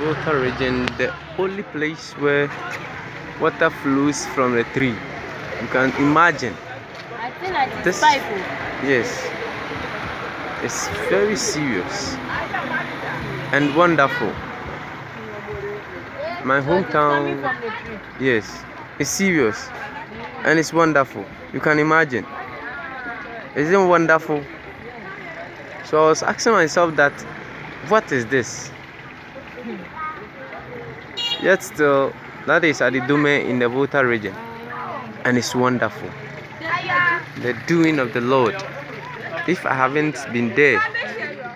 Adidome-Volta region, the only place where water flows from a tree. You can imagine. I think that This, is pipe. yes, it's very serious and wonderful. My hometown, yes, it's serious and it's wonderful. You can imagine. Isn't it wonderful? So I was asking myself that, what is this? Yet still, that is Adidome in the Volta region, and it's wonderful. The doing of the Lord. If I haven't been there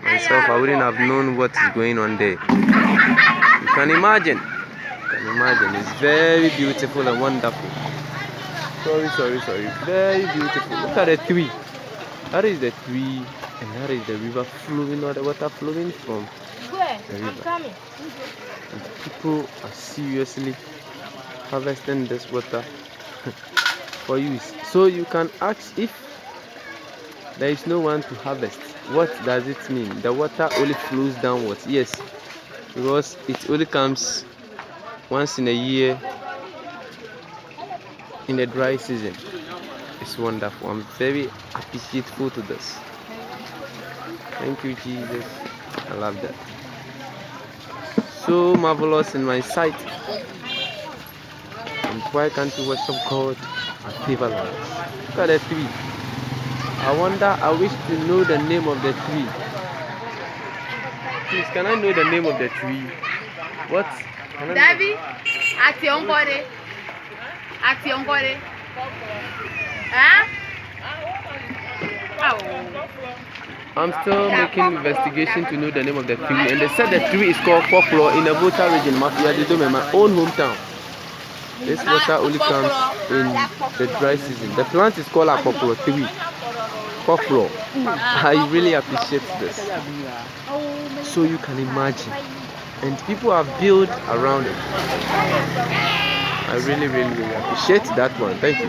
myself, I wouldn't have known what is going on there. You can imagine. You can imagine. It's very beautiful and wonderful. Sorry. Very beautiful. Look at the tree. That is the tree, and that is the river flowing, or the water flowing from the river. And people are seriously harvesting this water for use. So you can ask, if there is no one to harvest, what does it mean? The water only flows downwards. Yes, because it only comes once in a year in the dry season. It's wonderful. I'm very appreciative to this. Thank you, Jesus. I love that. So marvelous in my sight. And why can't you worship God and favor lives? Look at the tree. I wonder, I wish to know the name of the tree. Please, can I know the name of the tree? What? Davi, Ationgore. Huh? I'm still making investigation to know the name of the tree, and they said the tree is called Folklore in the Volta region, my own hometown. This water only comes in the dry season. The plant is called Folklore tree. Folklore. I really appreciate this. So you can imagine, and people have built around it. I really appreciate that one. Thank you.